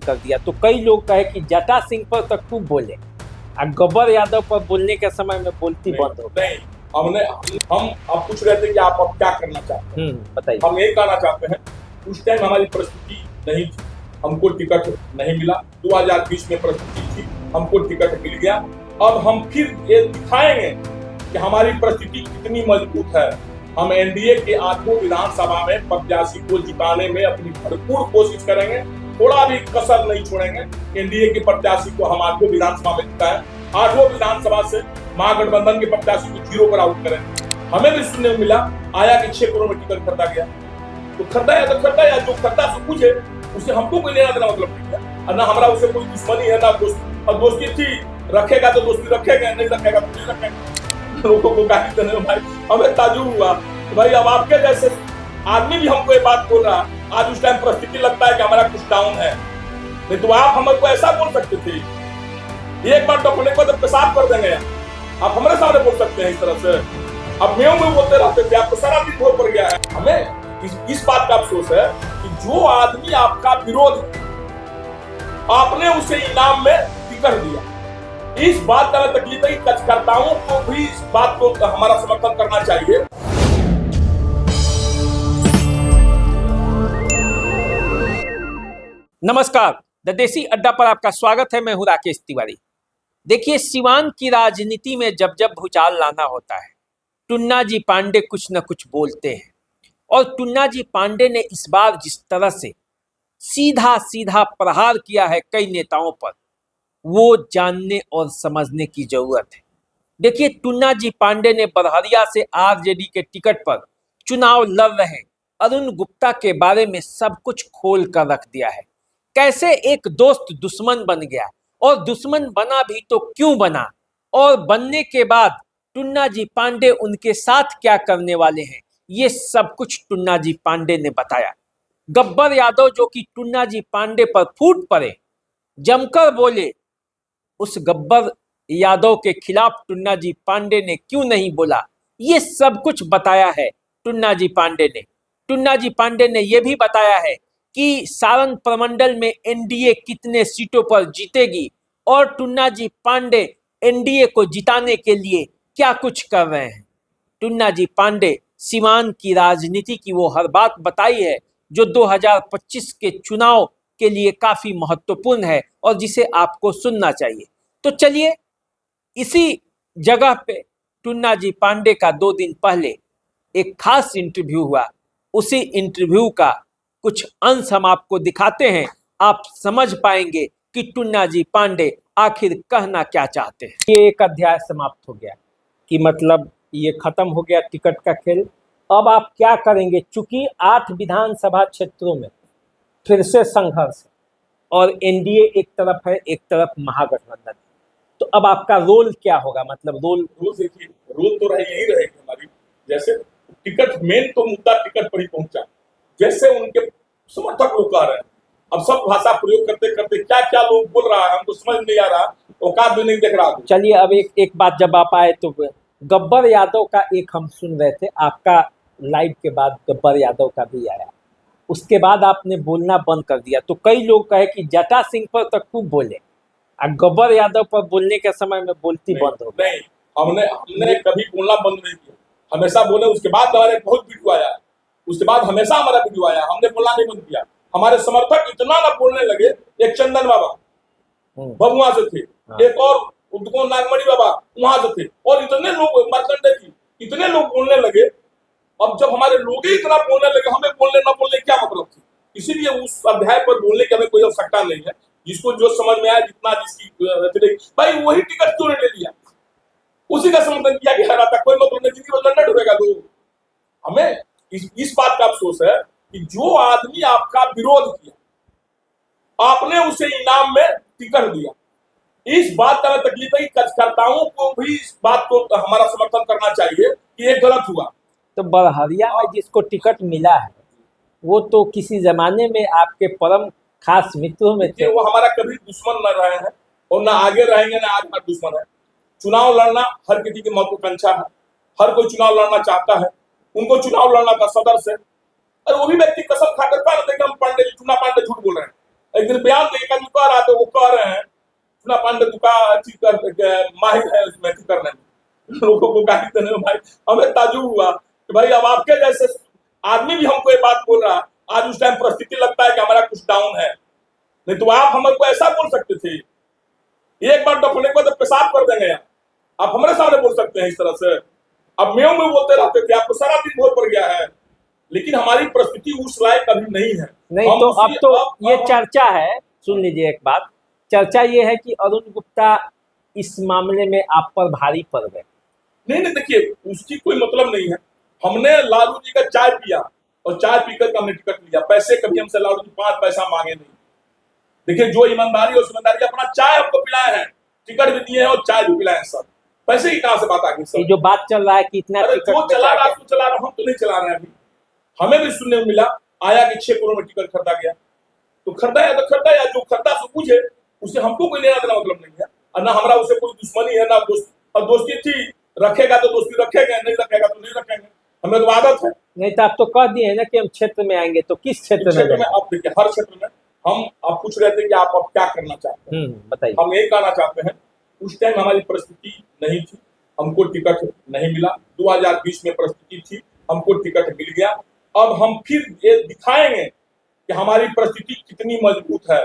कर दिया। तो कई लोग कहे कि जटा सिंह पर तो खूब बोले और गब्बर यादव पर बोलने के समय में बोलती बंद हो गई। नहीं, हम अब पूछ रहे थे कि आप अब क्या करना चाहते हैं। बताइए। हम यही कहना चाहते हैं, उस टाइम हमारी परिस्थिति नहीं थी, हमको टिकट नहीं मिला। 2020 में परिस्थिति थी, हमको टिकट मिल गया। अब हम फिर ये दिखाएंगे कि हमारी परिस्थिति कितनी मजबूत है। हम एनडीए के 8 विधानसभा में प्रत्याशी को जिताने में अपनी भरपूर कोशिश करेंगे, थोड़ा भी कसर नहीं छोड़ेंगे। एनडीए के प्रत्याशी को हम 8 विधानसभा में जिताएं, 8 विधानसभा से महागठबंधन के प्रत्याशी को 0 पर आउट करें। हमें भी सुनने में मिला आया कि 6 करोड़ में टिकट खरीदा गया, तो खरीदा या जो खरीदा से पूछे, उससे हमको कोई लेना देना मतलब नहीं है, और ना हमारा उससे कोई दुश्मनी है ना दोस्ती थी। रखेगा तो दोस्ती रखेगा, नहीं रखेगा तो नहीं रखेगा। लोगों को गाली देने में भाई हमें ताजुब हुआ तो भाई अब आपके जैसे आदमी भी हमको ये बात बोल रहा। आज उस टाइम परिस्थिति लगता है कि हमारा कुछ डाउन है, नहीं तो आप हमको ऐसा बोल सकते थे। एक बार डॉक्टर को तो पेशाब कर देंगे, आप हमारे सामने बोल सकते हैं इस तरह से। अब म्यों में बोलते रहते थे, आपको सारा दिन भोर पड़ गया है। हमें इस बात का अफसोस है कि जो आदमी आपका विरोध, आपने उसे इनाम में टिकट दिया। इस बात का तकलीफ है, कार्यकर्ताओं को भी इस बात को हमारा समर्थन करना चाहिए। नमस्कार, द देसी अड्डा पर आपका स्वागत है। मैं हूं राकेश तिवारी। देखिए, सिवान की राजनीति में जब जब भूचाल लाना होता है, टुन्ना जी पांडे कुछ न कुछ बोलते हैं। और टुन्ना जी पांडे ने इस बार जिस तरह से सीधा सीधा प्रहार किया है कई नेताओं पर, वो जानने और समझने की जरूरत है। देखिए, टुन्ना जी पांडे ने बरहरिया से आरजेडी के टिकट पर चुनाव लड़ रहे अरुण गुप्ता के बारे में सब कुछ खोल कर रख दिया है। कैसे एक दोस्त दुश्मन बन गया, और दुश्मन बना भी तो क्यों बना, और बनने के बाद टुन्ना जी पांडे उनके साथ क्या करने वाले हैं, ये सब कुछ टुन्ना जी पांडे ने बताया। गब्बर यादव जो कि टुन्ना जी पांडे पर फूट पड़े, जमकर बोले, उस गब्बर यादव के खिलाफ टुन्ना जी पांडे ने क्यों नहीं बोला, ये सब कुछ बताया है टुन्ना जी पांडे ने। टुन्ना जी पांडे ने यह भी बताया है कि सारण प्रमंडल में एनडीए कितने सीटों पर जीतेगी, और टुन्ना जी पांडे एनडीए को जिताने के लिए क्या कुछ कर रहे हैं। टुन्ना जी पांडे सिवान की राजनीति की वो हर बात बताई है जो 2025 के चुनाव के लिए काफी महत्वपूर्ण है और जिसे आपको सुनना चाहिए। तो चलिए, इसी जगह पे टुन्ना जी पांडे का 2 दिन पहले एक खास इंटरव्यू हुआ। उसी इंटरव्यू का कुछ अंश हम आपको दिखाते हैं, आप समझ पाएंगे कि टुन्ना जी पांडे आखिर कहना क्या चाहते हैं। ये एक अध्याय समाप्त हो गया कि मतलब ये खत्म हो गया टिकट का खेल। अब आप क्या करेंगे, चूंकि 8 विधानसभा क्षेत्रों में फिर से संघर्ष है और एनडीए एक तरफ है, एक तरफ महागठबंधन है, तो अब आपका रोल क्या होगा? मतलब रोल देखिए, रोल तो यही रहेगी हमारी। जैसे टिकट, मेन तो मुद्दा टिकट पर ही पहुंचा। जैसे उनके समर्थक लोग कह रहे हैं, अब सब भाषा प्रयोग करते करते क्या क्या लोग बोल रहा है हमको समझ नहीं आ रहा, औकात भी नहीं देख रहा। चलिए, अब एक बात, जब आप आए तो गब्बर यादव का एक हम सुन रहे थे, आपका लाइव के बाद गब्बर यादव का भी आया, उसके बाद आपने बोलना बंद कर दिया। तो कई लोग कहे कि जटा सिंह पर तो खूब बोले और गब्बर यादव पर बोलने के समय में बोलती बंद हो गई। नहीं, हमने कभी बोलना बंद नहीं किया, हमेशा बोले। उसके बाद हमारे बहुत वीडियो आया, उसके बाद हमेशा हमारा वीडियो आया, हमने बोलना नहीं बंद किया। हमारे समर्थक इतना ना बोलने लगे, एक चंदन बाबा भगुआ से थे, एक और उनको नागमणि बाबा वहां से थे, और इतने लोग, मार्कंडे जी, इतने लोग बोलने लगे। अब जब हमारे लोग ही इतना बोलने लगे, हमें बोलने ना बोलने क्या मतलब थी? इसीलिए उस अध्याय पर बोलने की हमें कोई आवश्यकता नहीं है। जिसको जो समझ में आया, जितना जिसकी भाई वही टिकट क्यों नहीं ले लिया, उसी का समर्थन किया गया था। कोई मतलब नहीं, जिंदगी में लंडन ढूंढेगा लोग। हमें इस बात का अफसोस है कि जो आदमी आपका विरोध किया, आपने उसे इनाम में टिकट दिया। इस बात का तकलीफ है, कार्यकर्ताओं को भी इस बात को हमारा समर्थन करना चाहिए कि ये गलत हुआ। तो बरहरिया में जिसको टिकट मिला है, वो तो किसी जमाने में आपके परम खास मित्रों में थे। वो हमारा कभी दुश्मन न रहे हैं और ना आगे रहेंगे, ना आज हमारा दुश्मन है। चुनाव लड़ना हर किसी की महत्वाकांक्षा है, हर कोई चुनाव लड़ना चाहता है। उनको चुनाव लड़ना था सदर से, और वो भी व्यक्ति कसम खाकर कहा था कि हम पांडे, टुन्ना पांडे झूठ बोल रहे हैं। एक दिन बयान तो एक आदमी कह रहा था, वो कह रहे हैं टुना पांडे माहिर है उसमें करने में, लोगों को गाली देने में। भाई हमें ताजुब हुआ कि भाई अब आपके जैसे आदमी भी हमको ये बात बोल रहा है। आज उस टाइम परिस्थिति लगता है कि हमारा कुछ डाउन है, नहीं तो आप हमको ऐसा बोल सकते थे, एक बार डफने के बाद पेशाब कर देंगे आप हमारे सामने बोल सकते हैं इस तरह से। अब मेव में बोलते रहते थे, आपको सारा दिन भोर पड़ गया है, लेकिन हमारी परिस्थिति उस लायक कभी नहीं है। नहीं तो अब तो ये चर्चा है, सुन लीजिए एक बात, चर्चा ये है कि अरुण गुप्ता इस मामले में आप पर भारी पड़ गए। नहीं देखिए, उसकी कोई मतलब नहीं है। हमने लालू जी का चाय पिया और चाय पीकर हमने टिकट लिया। पैसे कभी हमसे लालू जी 5 पैसा मांगे नहीं। देखिए, जो ईमानदारी और ईमानदारी अपना चाय हमको पिलाए हैं, टिकट भी दिए हैं और चाय भी पिलाए हैं। सब पैसे की कहां से बात आ गई? सब जो बात चल रहा है कि इतना जो चला रहा हम तो नहीं चला रहे हैं। अभी हमें भी सुनने में मिला आया कि 6 करोड़ में टिकट खरीदा गया। तो खरीदा है तो खरीदा, या जो खरीदा सो पूछे, उससे हमको कोई लेना देना मतलब नहीं है, और ना हमारा उससे कोई दुश्मनी है ना दोस्त। और दोस्ती थी, रखेगा तो दोस्ती रखेगा, नहीं रखेगा तो नहीं रखेंगे। हमें तो आदत है। नहीं तो आप तो कह दिए ना कि हम क्षेत्र में आएंगे, तो किस क्षेत्र में? आप देखिए, हर क्षेत्र में हम आप पूछ रहे थे कि आप अब क्या करना चाहते हैं, बताइए। हम यही कहना चाहते हैं, उस टाइम हमारी परिस्थिति नहीं थी, हमको टिकट नहीं मिला। 2020 में परिस्थिति थी, हमको टिकट मिल गया। अब हम फिर ये दिखाएंगे कि हमारी परिस्थिति कितनी मजबूत है।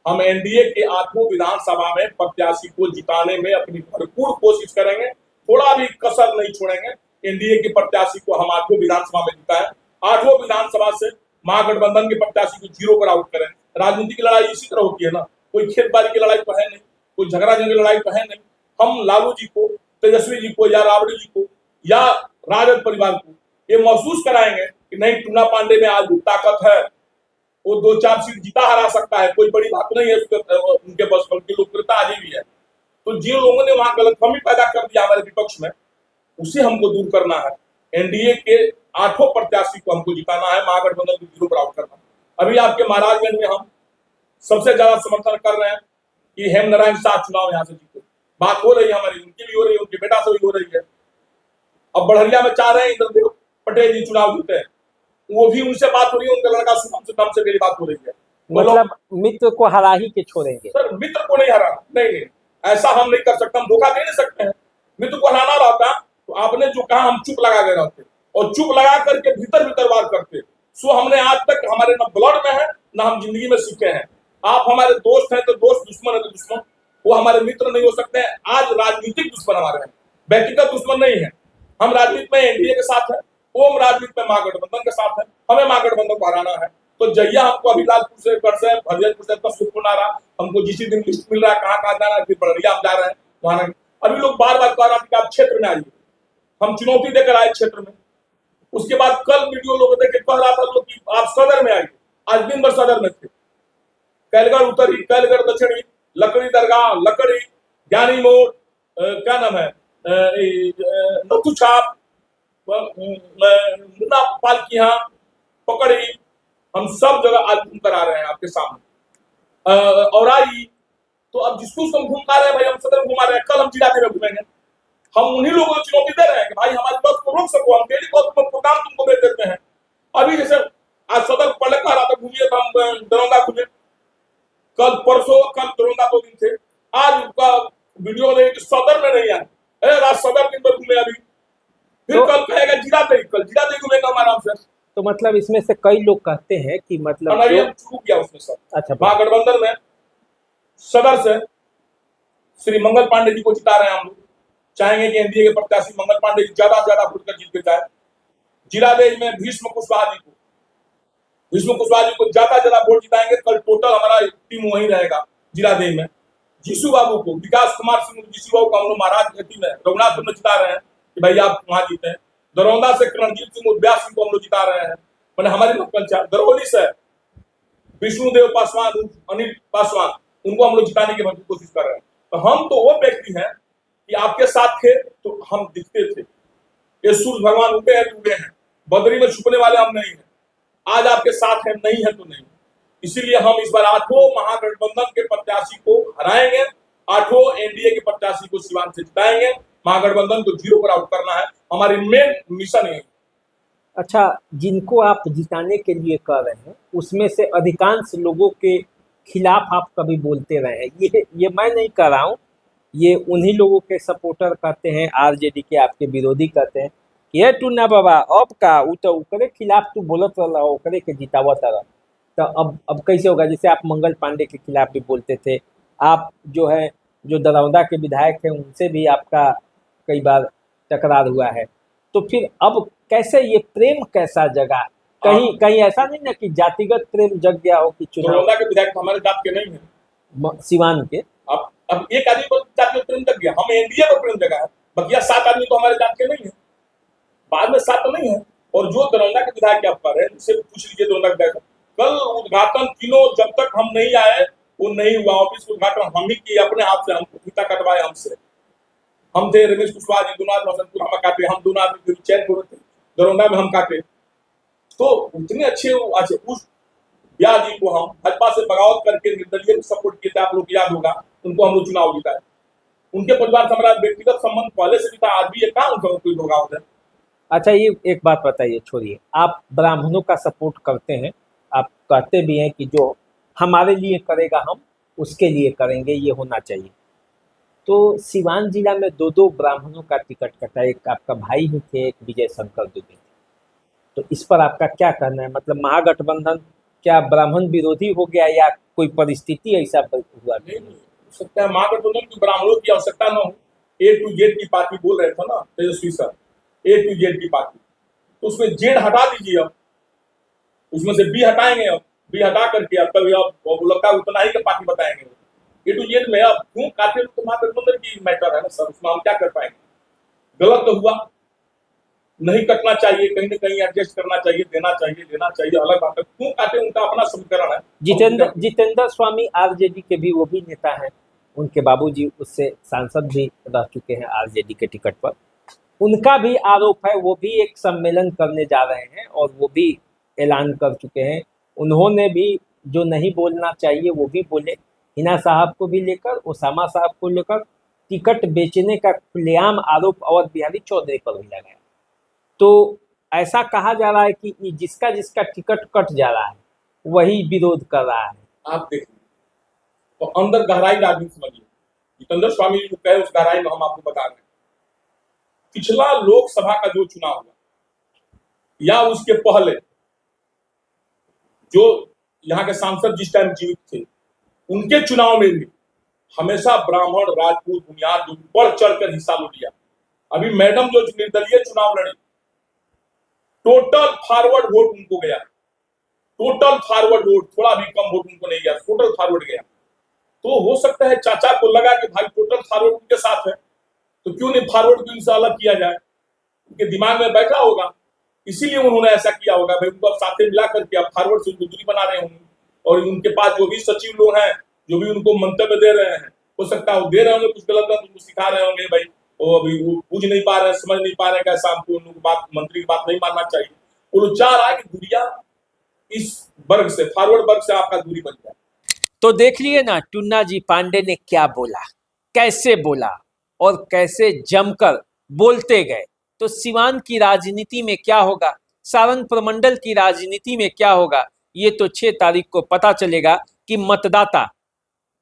हम एनडीए के 8 विधानसभा में प्रत्याशी को जिताने में अपनी भरपूर कोशिश करेंगे, थोड़ा भी कसर नहीं छोड़ेंगे। एनडीए के प्रत्याशी को हम 8 विधानसभा में जिताएं, 8 विधानसभा से महागठबंधन के प्रत्याशी को 0 पर आउट करें। राजनीति की लड़ाई इसी तरह होती है ना, कोई खेत बाड़ी की लड़ाई तो है नहीं, कोई झगड़ा जंग की लड़ाई तो है नहीं। हम लालू जी को, तेजस्वी जी को या राबड़ी जी को या राजद परिवार को ये महसूस कराएंगे कि नहीं, टुना पांडे में आज ताकत है, वो 2-4 सीट जीता हरा सकता है, कोई बड़ी बात नहीं है उनके बस में, उनकी लोकप्रियता आज भी है। तो जिन लोगों ने वहां गलतफहमी पैदा कर दिया हमारे विपक्ष में, उसे हमको दूर करना है। एनडीए के 8 प्रत्याशी को हमको जिताना है, महागठबंधन को 0 पर आउट करना है। अभी आपके महाराजगंज में हम सबसे ज्यादा समर्थन कर रहे हैं कि हेमनारायण शाह चुनाव यहाँ से जीते। बात हो रही है हमारी, उनकी भी हो रही है, उनके बेटा से भी हो रही है। अब बड़हरिया में चाह रहे हैं इंद्रदेव पटेल जी चुनाव जीते, वो भी उनसे बात हो रही है, उनका लड़का शुभम से मेरी बात हो रही है। मतलब मित्र को हरा ही के छोड़ेंगे? सर, मित्र को नहीं हराना, नहीं, ऐसा हम नहीं कर सकते, हम धोखा दे नहीं सकते हैं। मित्र को हराना रहता तो आपने जो कहा हम चुप लगा गए रहते, और चुप लगा करके भीतर वार करते। सो हमने आज तक, हमारे न ब्लड में है न हम जिंदगी में सीखे हैं। आप हमारे दोस्त हैं तो दोस्त, दुश्मन है तो दुश्मन, वो हमारे मित्र नहीं हो सकते हैं। आज राजनीतिक दुश्मन हमारे हैं, व्यक्तिगत दुश्मन नहीं है। हम राजनीति में एनडीए के साथ है, वो राजनीति में महागठबंधन के साथ है, हमें महागठबंधन को हराना है। तो जहिया हमको अभी लालपुर से, गढ़ से, भरजपुर से इतना सुकून आ रहा, हमको जिसी दिन लिस्ट मिल रहा है कहाँ जाना है, फिर बड़रिया हम जा रहे हैं वहां। अभी लोग बार कह रहा था कि आप क्षेत्र में आइए, हम चुनौती देकर आए क्षेत्र में। उसके बाद कल वीडियो लोग देख के कह रहा था लोग कि आप सदर में आइए, आज दिन भर सदर में थे। कैलगढ़ उत्तरी, कैलगढ़ दक्षिणी, लकड़ी दरगाह, लकड़ी, ज्ञानी मोड़, क्या नाम है, नथु छाप, मुन्ना पाल की यहाँ, पकड़ी, हम सब जगह आज घूम कर आ रहे हैं आपके सामने। और आई तो अब जिसको हम घूम पा रहे हैं भाई, हम सदर घुमा रहे हैं, कल हम जिलाते में घूमेंगे। हम उन्हीं लोगों को चुनौती दे रहे हैं कि भाई हमारी बात को रोक सको, हम डेली बात में प्रोग्राम तुमको भेज देते हैं। अभी जैसे आज सदर पहले कह रहा था घूमिए, तो हम दरौंदा घूमे, कल परसों, कल दरौंदा 2 दिन थे। आज उनका वीडियो देखे सदर में नहीं आए, आज सदर दिन भर घूमे, अभी फिर तो, कल कहेगा जिलाते घूमेगा हमारा से। तो मतलब इसमें से कई लोग कहते हैं कि मतलब शुरू किया उसने सर। अच्छा, महागठबंधन में सदर से श्री मंगल पांडे जी को जिता रहे हैं हम लोग। चाहेंगे कि एनडीए के प्रत्याशी मंगल पांडे जी ज्यादा से ज्यादा वोट कर जीत के जाए। जिलादेश में भीष्म कुशवाहा जी को ज्यादा से ज्यादा वोट जिताएंगे। कल टोटल हमारा टीम वहीं रहेगा जिलादेश में। जीसू बाबू को, विकास कुमार सिंह जीसू बाबू को हम लोग महाराज में रघुनाथपुर में जिता रहे हैं कि भाई आप वहां जीते हैं। दरौंदा से करणजीत सिंह, व्यास सिंह को हम लोग जिता रहे हैं, मैंने हमारी पंचायत। दरौली से विष्णुदेव पासवान, अनिल पासवान, उनको हम लोग जिताने की भरपूर कोशिश कर रहे हैं। तो हम तो वो व्यक्ति हैं कि आपके साथ थे तो हम दिखते थे, ये सूर्य भगवान उगे हैं तो उगे हैं, बदरी में छुपने वाले हम नहीं हैं। आज आपके साथ है, नहीं है तो नहीं। इसीलिए हम इस बार 8 महागठबंधन के प्रत्याशी को हराएंगे, 8 एनडीए के प्रत्याशी को सिवान से जिताएंगे। महागठबंधन को 0 पर आउट करना है, हमारी मेन मिशन है। अच्छा, जिनको आप जिताने के लिए कह रहे हैं उसमें से अधिकांश लोगों के खिलाफ आप कभी बोलते रहे हैं। ये मैं नहीं कर रहा हूँ, ये उन्हीं लोगों के सपोर्टर कहते हैं, आरजेडी के आपके विरोधी कहते हैं, ये टूना बाबा अब का उ तो ओकरे खिलाफ तू बोलत रहा, ओकरे के जितावत रहा। तो अब कैसे होगा? जैसे आप मंगल पांडे के खिलाफ भी बोलते थे, आप जो है जो दरौदा के विधायक हैं उनसे भी आपका कई बार टकरार हुआ है। तो फिर अब कैसे ये प्रेम कैसा जगा? कहीं कहीं ऐसा नहीं ना कि जातिगत प्रेम जग गया हो कि चुनाव दरौदा के विधायक तो हमारे जात के नहीं है। सिवान के अब एक आदमी को जात में प्रेम जग गया, हम एनडीए को प्रेम जगा है, बकिया 7 आदमी तो हमारे जात के नहीं है, बाद में 7 तो नहीं है। और जो दरौदा के विधायक आप कर रहे हैं, उससे पूछ लीजिए दरौदा के विधायक, कल उद्घाटन तीनों जब तक हम नहीं आए वो नहीं हुआ। ऑफिस उद्घाटन हम ही किए अपने हाथ से, हमको फीता कटवाए हमसे। हम थे रमेश कुशवाहा जी, दोनों रोशनपुर हम काटे, हम दोनों आदमी चैन को थे दरौदा में हम काटे। तो उतने अच्छे उस ब्याह जी को हम भाजपा से बगावत करके निर्दलीय सपोर्ट किए थे, आप लोग याद होगा, उनको हम लोग चुनाव जीता है। उनके परिवार से हमारा व्यक्तिगत संबंध पहले से भी था, आज भी है, कहाँ उनका कोई बगावत है। अच्छा, ये एक बात बताइए, छोड़िए, आप ब्राह्मणों का सपोर्ट करते हैं, आप कहते भी हैं कि जो हमारे लिए करेगा हम उसके लिए करेंगे, ये होना चाहिए। तो सिवान जिला में 2 ब्राह्मणों का टिकट कटा, एक आपका भाई ही थे, एक विजय शंकर दुबे थे। तो इस पर आपका क्या कहना है? मतलब महागठबंधन क्या ब्राह्मण विरोधी हो गया या कोई परिस्थिति ऐसा हुआ? नहीं हो सकता है महागठबंधन की ब्राह्मणों की आवश्यकता न हो। A to Z की पार्टी बोल रहे थे ना तेजस्वी सर, A to Z की पार्टी, तो उसमें जेड हटा दीजिए, अब उसमें से बी हटाएंगे, अब बी हटा करके अब तभी अब लगता है उतना ही का पार्टी बताएंगे। A to Z में अब क्यों काटे, तो महागठबंधन की मैटर है ना सर, उसमें हम क्या कर पाएंगे? गलत तो हुआ, नहीं कटना चाहिए, कहीं ना कहीं एडजस्ट करना चाहिए, देना चाहिए, अलग बात है। क्यों काटे, उनका अपना समीकरण है। जितेंद्र स्वामी आरजेडी के भी वो भी नेता हैं, उनके बाबूजी उससे सांसद भी रह चुके हैं आरजेडी के टिकट पर। उनका भी आरोप है, वो भी एक सम्मेलन करने जा रहे हैं और वो भी ऐलान कर चुके हैं। उन्होंने भी जो नहीं बोलना चाहिए वो भी बोले, हिना साहब को भी लेकर, ओसामा साहब को लेकर। टिकट बेचने का खुलेआम आरोप अवध बिहारी चौधरी पर भी लगाया। तो ऐसा कहा जा रहा है कि जिसका जिसका टिकट कट जा रहा है वही विरोध कर रहा है। आप देखिए, तो अंदर गहराई राजनीति समझिए। जितेंद्र स्वामी जी जो कहे उस गहराई में हम आपको बता रहे हैं। पिछला लोकसभा का जो चुनाव हुआ या उसके पहले जो यहाँ के सांसद जिस टाइम जीवित थे, उनके चुनाव में भी हमेशा ब्राह्मण, राजपूत, बुनियाद बढ़ चढ़कर हिस्सा लिया। अभी मैडम जो निर्दलीय चुनाव लड़ी, टोटल फॉरवर्ड वोट उनको गया, टोटल फॉरवर्ड वोट, थोड़ा भी कम वोट उनको नहीं गया, टोटल फॉरवर्ड गया। तो हो सकता है चाचा को लगा कि भाई टोटल फॉरवर्ड उनके साथ है, तो क्यों नहीं फॉरवर्ड को इनसे अलग किया जाए, उनके दिमाग में बैठा होगा, इसीलिए उन्होंने ऐसा किया होगा। भाई उनको अब साथे मिला करके अब फॉरवर्ड से उनको दूरी बना रहे होंगे। और उनके पास जो भी सचिव लोग हैं, जो भी उनको मंतव्य दे रहे हैं, हो सकता है वो दे रहे होंगे कुछ गलत गलत, उनको सिखा रहे होंगे भाई वो अभी वो बुझ नहीं पा रहे हैं, समझ नहीं पा रहे हैं कैसा हमको उन बात, मंत्री की बात नहीं मानना चाहिए। वो लोग चाह रहा है कि दुनिया इस वर्ग से, फॉरवर्ड वर्ग से आपका दूरी बन जाए। तो देख लिए ना टुन्ना जी पांडे ने क्या बोला, कैसे बोला और कैसे जमकर बोलते गए। तो सिवान की राजनीति में क्या होगा, सारण प्रमंडल की राजनीति में क्या होगा, ये तो 6 तारीख को पता चलेगा कि मतदाता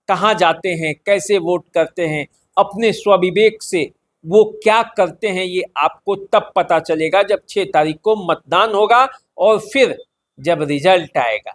कहाँ जाते हैं, कैसे वोट करते हैं, अपने स्वविवेक से वो क्या करते हैं, ये आपको तब पता चलेगा जब 6 तारीख को मतदान होगा और फिर जब रिजल्ट आएगा।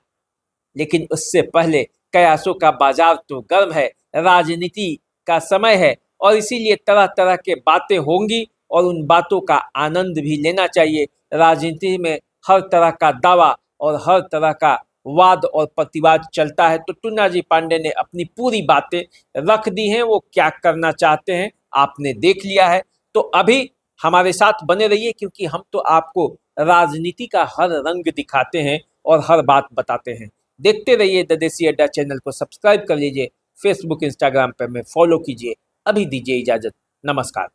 लेकिन उससे पहले कयासों का बाजार तो गर्म है, राजनीति का समय है और इसीलिए तरह तरह के बातें होंगी और उन बातों का आनंद भी लेना चाहिए। राजनीति में हर तरह का दावा और हर तरह का वाद और प्रतिवाद चलता है। तो टुन्ना जी पांडे ने अपनी पूरी बातें रख दी हैं, वो क्या करना चाहते हैं आपने देख लिया है। तो अभी हमारे साथ बने रहिए, क्योंकि हम तो आपको राजनीति का हर रंग दिखाते हैं और हर बात बताते हैं। देखते रहिए द देसी अड्डा चैनल को सब्सक्राइब कर लीजिए, फेसबुक इंस्टाग्राम पर में फॉलो कीजिए। अभी दीजिए इजाजत, नमस्कार।